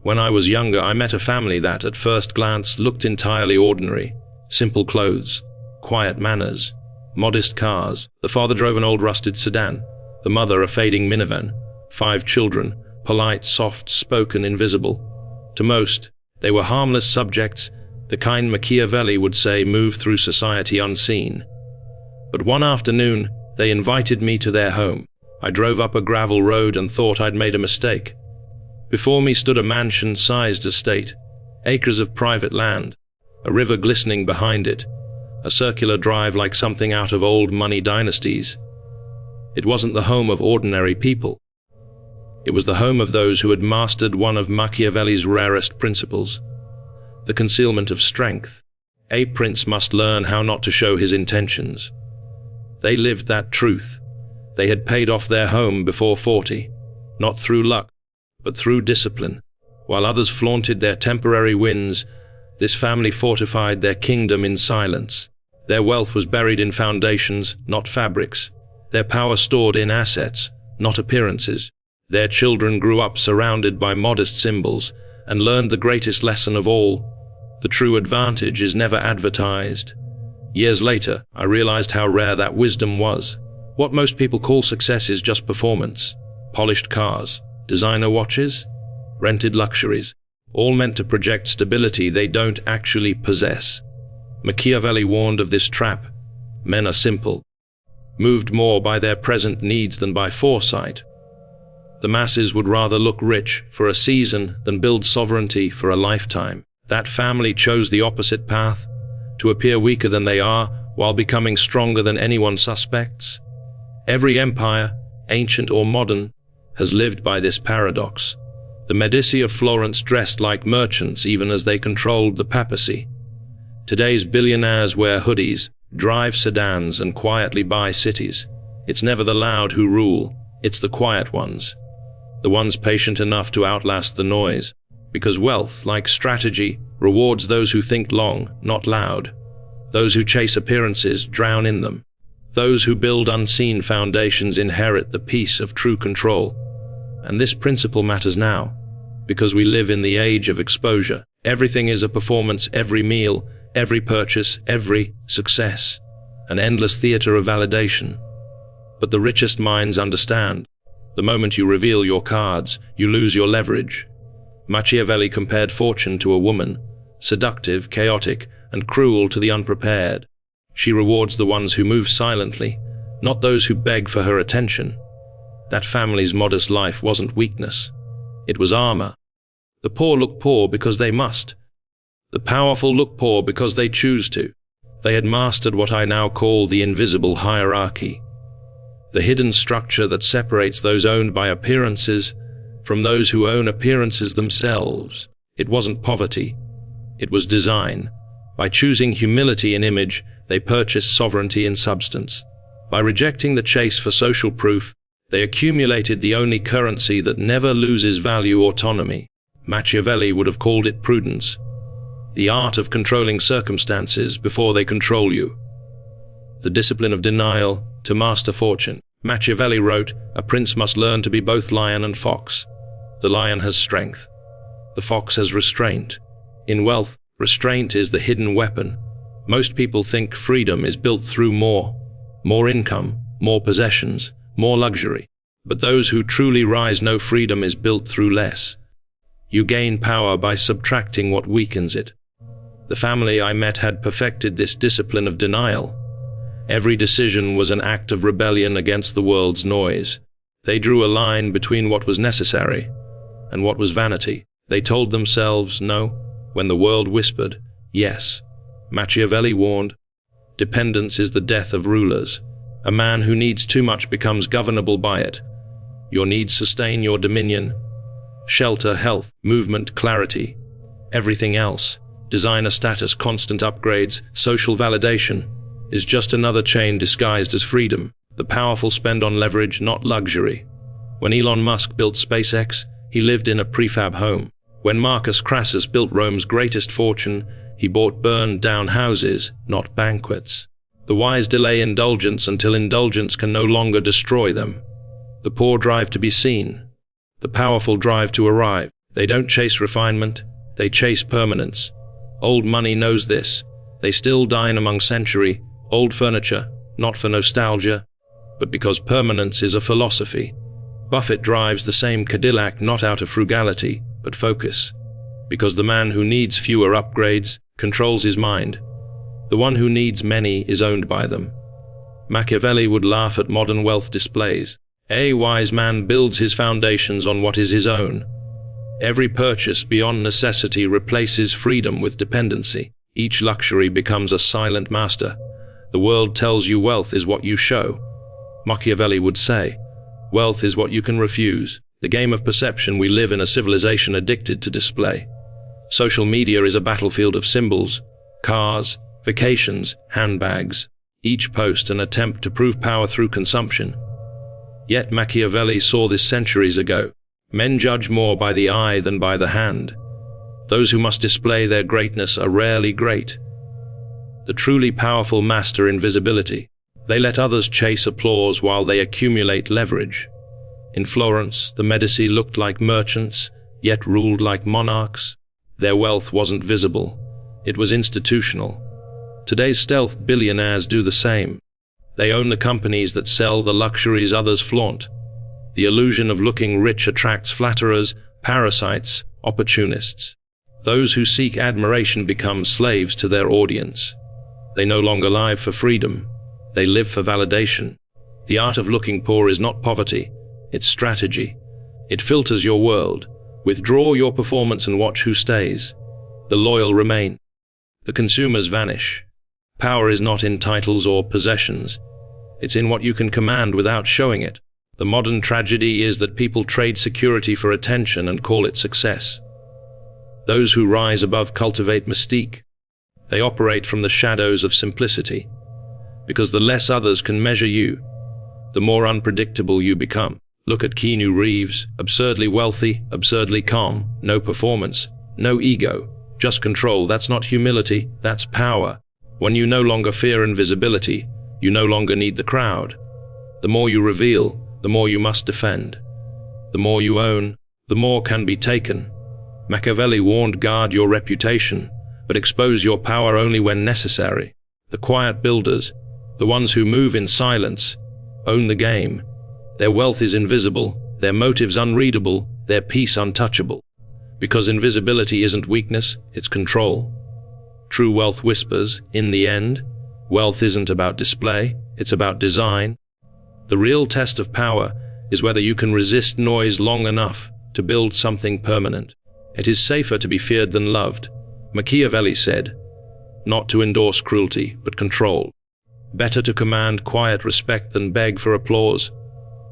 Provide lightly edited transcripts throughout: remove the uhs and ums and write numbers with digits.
When I was younger, I met a family that, at first glance, looked entirely ordinary. Simple clothes, quiet manners, modest cars. The father drove an old rusted sedan, the mother a fading minivan. 5 children, polite, soft-spoken, invisible. To most, they were harmless subjects, the kind Machiavelli would say move through society unseen. But one afternoon, they invited me to their home. I drove up a gravel road and thought I'd made a mistake. Before me stood a mansion-sized estate, acres of private land, a river glistening behind it, a circular drive like something out of old money dynasties. It wasn't the home of ordinary people. It was the home of those who had mastered one of Machiavelli's rarest principles, the concealment of strength. A prince must learn how not to show his intentions. They lived that truth. They had paid off their home before 40, not through luck, but through discipline. While others flaunted their temporary wins, this family fortified their kingdom in silence. Their wealth was buried in foundations, not fabrics. Their power stored in assets, not appearances. Their children grew up surrounded by modest symbols and learned the greatest lesson of all: the true advantage is never advertised. Years later, I realized how rare that wisdom was. What most people call success is just performance. Polished cars, designer watches, rented luxuries, all meant to project stability they don't actually possess. Machiavelli warned of this trap. Men are simple, moved more by their present needs than by foresight. The masses would rather look rich for a season than build sovereignty for a lifetime. That family chose the opposite path, to appear weaker than they are while becoming stronger than anyone suspects. Every empire, ancient or modern, has lived by this paradox. The Medici of Florence dressed like merchants even as they controlled the papacy. Today's billionaires wear hoodies, drive sedans, and quietly buy cities. It's never the loud who rule, it's the quiet ones. The ones patient enough to outlast the noise. Because wealth, like strategy, rewards those who think long, not loud. Those who chase appearances drown in them. Those who build unseen foundations inherit the peace of true control. And this principle matters now, because we live in the age of exposure. Everything is a performance, every meal, every purchase, every success, an endless theater of validation. But the richest minds understand. The moment you reveal your cards, you lose your leverage. Machiavelli compared fortune to a woman, seductive, chaotic, and cruel to the unprepared. She rewards the ones who move silently, not those who beg for her attention. That family's modest life wasn't weakness. It was armor. The poor look poor because they must. The powerful look poor because they choose to. They had mastered what I now call the invisible hierarchy, the hidden structure that separates those owned by appearances from those who own appearances themselves. It wasn't poverty. It was design. By choosing humility in image, they purchased sovereignty in substance. By rejecting the chase for social proof, they accumulated the only currency that never loses value: autonomy. Machiavelli would have called it prudence, the art of controlling circumstances before they control you. The discipline of denial to master fortune. Machiavelli wrote, "A prince must learn to be both lion and fox. The lion has strength. The fox has restraint. In wealth, restraint is the hidden weapon. Most people think freedom is built through more income, more possessions, more luxury. But those who truly rise know freedom is built through less. You gain power by subtracting what weakens it." The family I met had perfected this discipline of denial. Every decision was an act of rebellion against the world's noise. They drew a line between what was necessary and what was vanity. They told themselves no when the world whispered yes. Machiavelli warned, "Dependence is the death of rulers. A man who needs too much becomes governable by it. Your needs sustain your dominion. Shelter, health, movement, clarity. Everything else, designer status, constant upgrades, social validation, is just another chain disguised as freedom. The powerful spend on leverage, not luxury. When Elon Musk built SpaceX, he lived in a prefab home. When Marcus Crassus built Rome's greatest fortune, he bought burned-down houses, not banquets. The wise delay indulgence until indulgence can no longer destroy them. The poor drive to be seen. The powerful drive to arrive. They don't chase refinement, they chase permanence. Old money knows this. They still dine among century, old furniture, not for nostalgia, but because permanence is a philosophy. Buffett drives the same Cadillac not out of frugality, but focus. Because the man who needs fewer upgrades controls his mind. The one who needs many is owned by them. Machiavelli would laugh at modern wealth displays. A wise man builds his foundations on what is his own. Every purchase beyond necessity replaces freedom with dependency. Each luxury becomes a silent master. The world tells you wealth is what you show. Machiavelli would say, wealth is what you can refuse. The game of perception, we live in a civilization addicted to display. Social media is a battlefield of symbols, cars, vacations, handbags. Each post an attempt to prove power through consumption. Yet Machiavelli saw this centuries ago. Men judge more by the eye than by the hand. Those who must display their greatness are rarely great. The truly powerful master invisibility. They let others chase applause while they accumulate leverage. In Florence, the Medici looked like merchants, yet ruled like monarchs. Their wealth wasn't visible. It was institutional. Today's stealth billionaires do the same. They own the companies that sell the luxuries others flaunt. The illusion of looking rich attracts flatterers, parasites, opportunists. Those who seek admiration become slaves to their audience. They no longer live for freedom. They live for validation. The art of looking poor is not poverty, it's strategy. It filters your world. Withdraw your performance and watch who stays. The loyal remain. The consumers vanish. Power is not in titles or possessions. It's in what you can command without showing it. The modern tragedy is that people trade security for attention and call it success. Those who rise above cultivate mystique. They operate from the shadows of simplicity. Because the less others can measure you, the more unpredictable you become. Look at Keanu Reeves, absurdly wealthy, absurdly calm, no performance, no ego, just control. That's not humility, that's power. When you no longer fear invisibility, you no longer need the crowd. The more you reveal, the more you must defend. The more you own, the more can be taken. Machiavelli warned, guard your reputation, but expose your power only when necessary. The quiet builders, the ones who move in silence, own the game. Their wealth is invisible, their motives unreadable, their peace untouchable. Because invisibility isn't weakness, it's control. True wealth whispers, in the end, wealth isn't about display, it's about design. The real test of power is whether you can resist noise long enough to build something permanent. It is safer to be feared than loved. Machiavelli said, not to endorse cruelty, but control. Better to command quiet respect than beg for applause.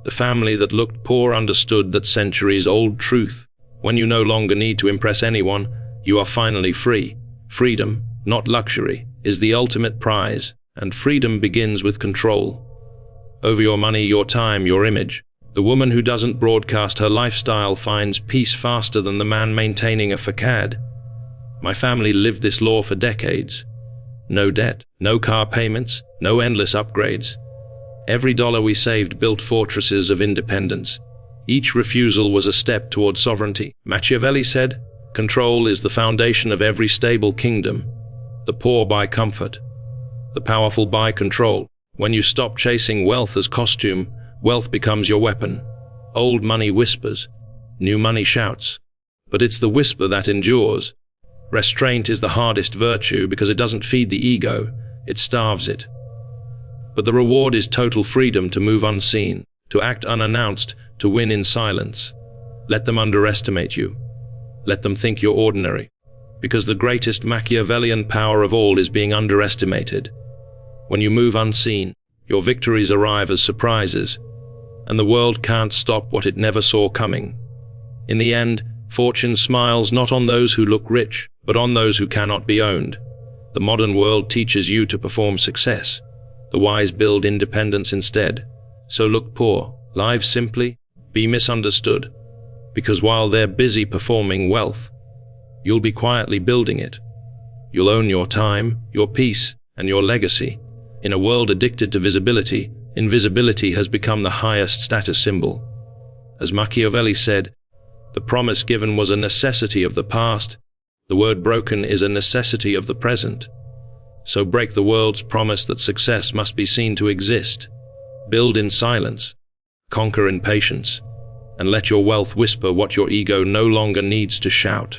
The family that looked poor understood that centuries-old truth. When you no longer need to impress anyone, you are finally free. Freedom, not luxury, is the ultimate prize, and freedom begins with control. Over your money, your time, your image. The woman who doesn't broadcast her lifestyle finds peace faster than the man maintaining a facade. My family lived this law for decades. No debt, no car payments, no endless upgrades. Every dollar we saved built fortresses of independence. Each refusal was a step toward sovereignty. Machiavelli said, control is the foundation of every stable kingdom. The poor buy comfort. The powerful buy control. When you stop chasing wealth as costume, wealth becomes your weapon. Old money whispers, new money shouts. But it's the whisper that endures. Restraint is the hardest virtue because it doesn't feed the ego, it starves it. But the reward is total freedom to move unseen, to act unannounced, to win in silence. Let them underestimate you. Let them think you're ordinary. Because the greatest Machiavellian power of all is being underestimated. When you move unseen, your victories arrive as surprises, and the world can't stop what it never saw coming. In the end, fortune smiles not on those who look rich, but on those who cannot be owned. The modern world teaches you to perform success. The wise build independence instead. So look poor, live simply, be misunderstood. Because while they're busy performing wealth, you'll be quietly building it. You'll own your time, your peace, and your legacy. In a world addicted to visibility, invisibility has become the highest status symbol. As Machiavelli said, The promise given was a necessity of the past. The word broken is a necessity of the present. So break the world's promise that success must be seen to exist. Build in silence, conquer in patience, and let your wealth whisper what your ego no longer needs to shout.